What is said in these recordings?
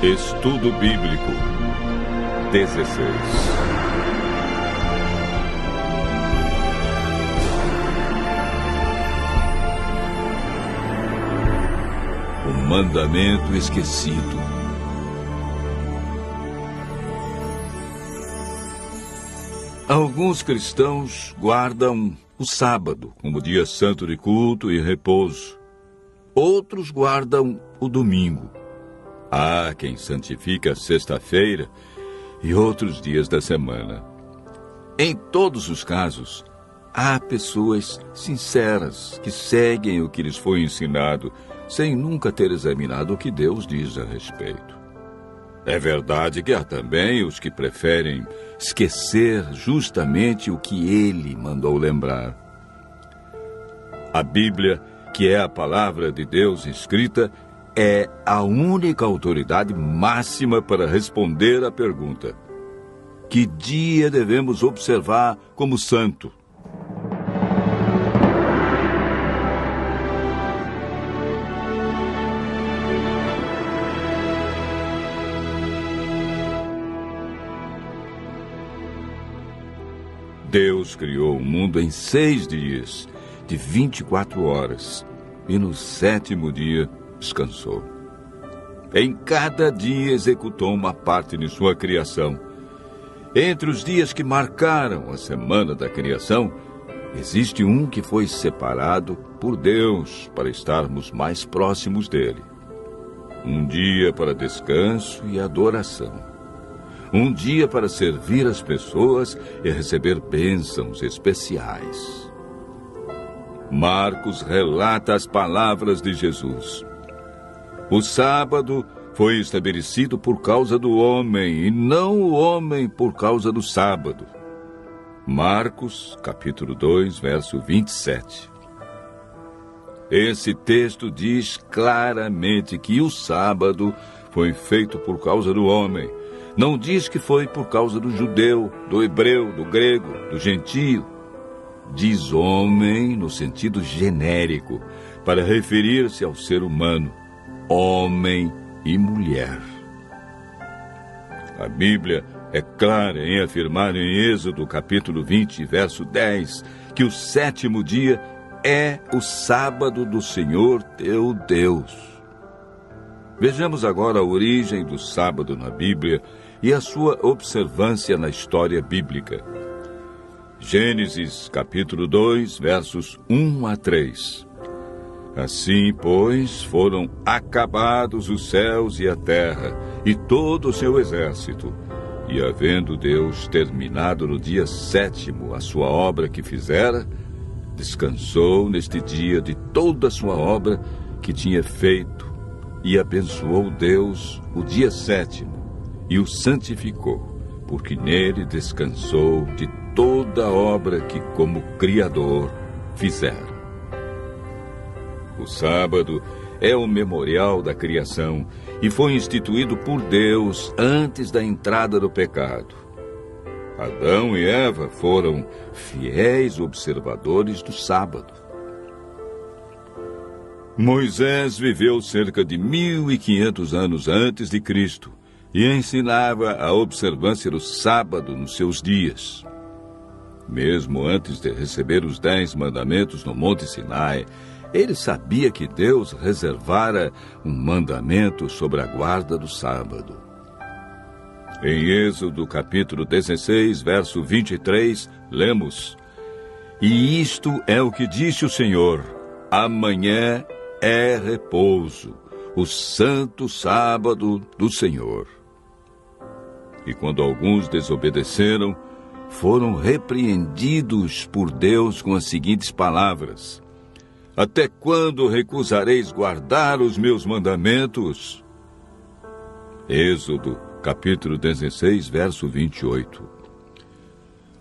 Estudo Bíblico 16. O mandamento esquecido. Alguns cristãos guardam o sábado como dia santo de culto e repouso. Outros guardam o domingo. Há quem santifica a sexta-feira e outros dias da semana. Em todos os casos, há pessoas sinceras que seguem o que lhes foi ensinado, sem nunca ter examinado o que Deus diz a respeito. É verdade que há também os que preferem esquecer justamente o que Ele mandou lembrar. A Bíblia, que é a palavra de Deus escrita, é a única autoridade máxima para responder à pergunta: que dia devemos observar como santo? Deus criou o mundo em 6 dias, de 24 horas, e no 7º dia descansou. Em cada dia executou uma parte de sua criação. Entre os dias que marcaram a semana da criação, existe um que foi separado por Deus para estarmos mais próximos dele. Um dia para descanso e adoração. Um dia para servir as pessoas e receber bênçãos especiais. Marcos relata as palavras de Jesus. O sábado foi estabelecido por causa do homem, e não o homem por causa do sábado. Marcos, capítulo 2, verso 27. Esse texto diz claramente que o sábado foi feito por causa do homem. Não diz que foi por causa do judeu, do hebreu, do grego, do gentio. Diz homem no sentido genérico, para referir-se ao ser humano, homem e mulher. A Bíblia é clara em afirmar em Êxodo capítulo 20, verso 10, que o 7º dia é o sábado do Senhor teu Deus. Vejamos agora a origem do sábado na Bíblia e a sua observância na história bíblica. Gênesis capítulo 2, versos 1 a 3. Assim, pois, foram acabados os céus e a terra, e todo o seu exército. E havendo Deus terminado no dia 7º a sua obra que fizera, descansou neste dia de toda a sua obra que tinha feito, e abençoou Deus o dia 7º, e o santificou, porque nele descansou de toda a obra que como Criador fizera. O sábado é o memorial da criação e foi instituído por Deus antes da entrada do pecado. Adão e Eva foram fiéis observadores do sábado. Moisés viveu cerca de 1500 anos antes de Cristo e ensinava a observância do sábado nos seus dias. Mesmo antes de receber os 10 mandamentos no Monte Sinai, ele sabia que Deus reservara um mandamento sobre a guarda do sábado. Em Êxodo capítulo 16, verso 23, lemos: E isto é o que disse o Senhor: amanhã é repouso, o santo sábado do Senhor. E quando alguns desobedeceram, foram repreendidos por Deus com as seguintes palavras: Até quando recusareis guardar os meus mandamentos? Êxodo, capítulo 16, verso 28.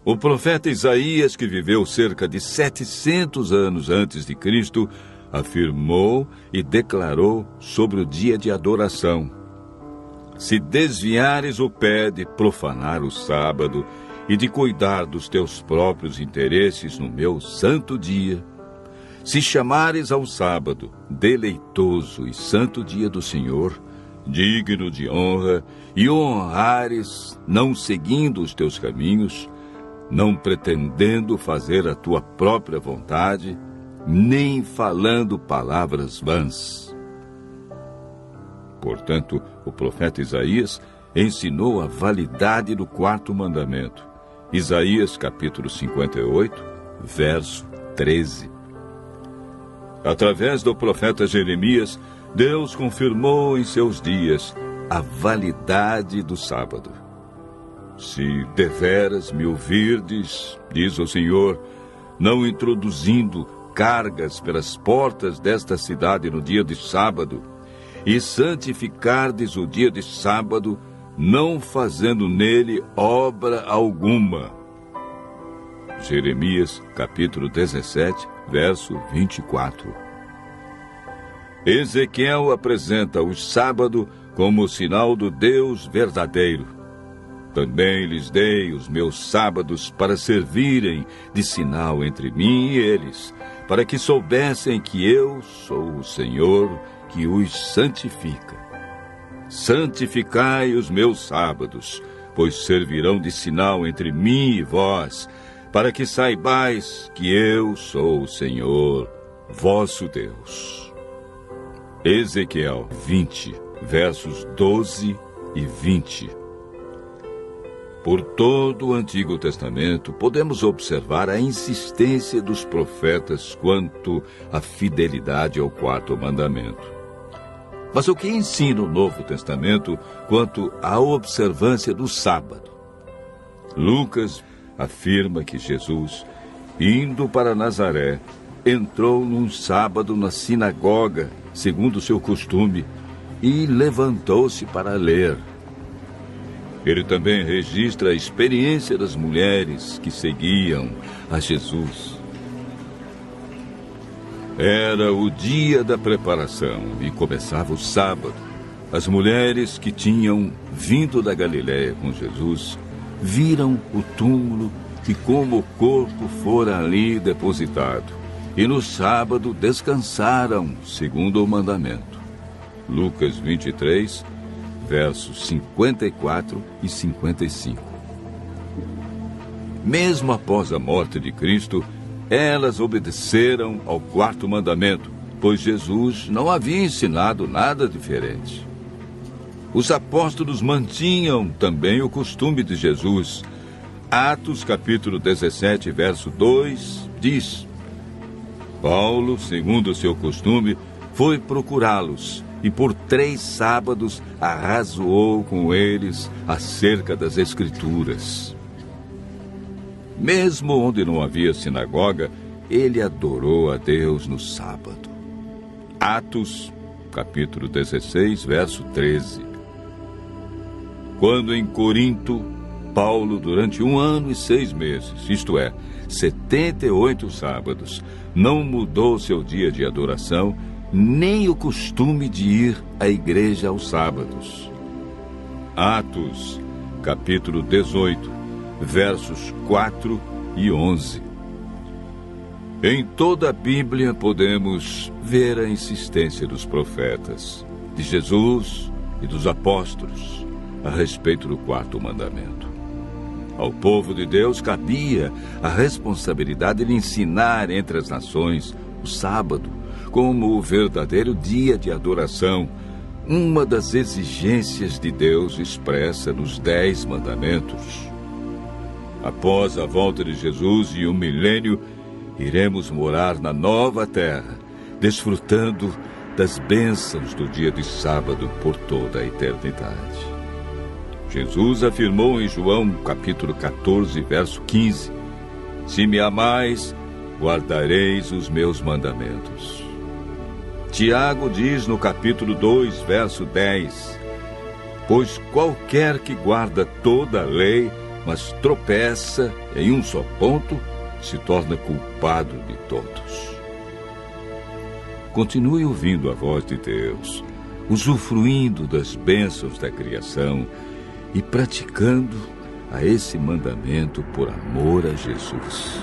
O profeta Isaías, que viveu cerca de 700 anos antes de Cristo, afirmou e declarou sobre o dia de adoração: Se desviares o pé de profanar o sábado e de cuidar dos teus próprios interesses no meu santo dia, se chamares ao sábado deleitoso e santo dia do Senhor, digno de honra, e o honrares, não seguindo os teus caminhos, não pretendendo fazer a tua própria vontade, nem falando palavras vãs. Portanto, o profeta Isaías ensinou a validade do quarto mandamento. Isaías, capítulo 58, verso 13. Através do profeta Jeremias, Deus confirmou em seus dias a validade do sábado. Se deveras me ouvirdes, diz o Senhor, não introduzindo cargas pelas portas desta cidade no dia de sábado, e santificardes o dia de sábado, não fazendo nele obra alguma. Jeremias, capítulo 17, verso 24. Ezequiel apresenta o sábado como sinal do Deus verdadeiro. Também lhes dei os meus sábados para servirem de sinal entre mim e eles, para que soubessem que eu sou o Senhor que os santifica. Santificai os meus sábados, pois servirão de sinal entre mim e vós, para que saibais que eu sou o Senhor, vosso Deus. Ezequiel 20, versos 12 e 20. Por todo o Antigo Testamento, podemos observar a insistência dos profetas quanto à fidelidade ao quarto mandamento. Mas o que ensina o Novo Testamento quanto à observância do sábado? Lucas afirma que Jesus, indo para Nazaré, entrou num sábado na sinagoga, segundo seu costume, e levantou-se para ler. Ele também registra a experiência das mulheres que seguiam a Jesus. Era o dia da preparação e começava o sábado. As mulheres que tinham vindo da Galiléia com Jesus viram o túmulo e como o corpo fora ali depositado. E no sábado descansaram, segundo o mandamento. Lucas 23, versos 54 e 55. Mesmo após a morte de Cristo, elas obedeceram ao quarto mandamento, pois Jesus não havia ensinado nada diferente. Os apóstolos mantinham também o costume de Jesus. Atos, capítulo 17, verso 2, diz: Paulo, segundo o seu costume, foi procurá-los e por 3 sábados arrazoou com eles acerca das Escrituras. Mesmo onde não havia sinagoga, ele adorou a Deus no sábado. Atos, capítulo 16, verso 13. Quando em Corinto, Paulo, durante 1 ano e 6 meses, isto é, 78 sábados, não mudou seu dia de adoração, nem o costume de ir à igreja aos sábados. Atos, capítulo 18, versos 4 e 11. Em toda a Bíblia podemos ver a insistência dos profetas, de Jesus e dos apóstolos a respeito do quarto mandamento. Ao povo de Deus cabia a responsabilidade de ensinar entre as nações o sábado como o verdadeiro dia de adoração, uma das exigências de Deus expressa nos 10 mandamentos. Após a volta de Jesus e 1 milênio, iremos morar na nova terra, desfrutando das bênçãos do dia de sábado por toda a eternidade. Jesus afirmou em João, capítulo 14, verso 15, Se me amais, guardareis os meus mandamentos. Tiago diz no capítulo 2, verso 10, Pois qualquer que guarda toda a lei, mas tropeça em um só ponto, se torna culpado de todos. Continue ouvindo a voz de Deus, usufruindo das bênçãos da criação e praticando a esse mandamento por amor a Jesus.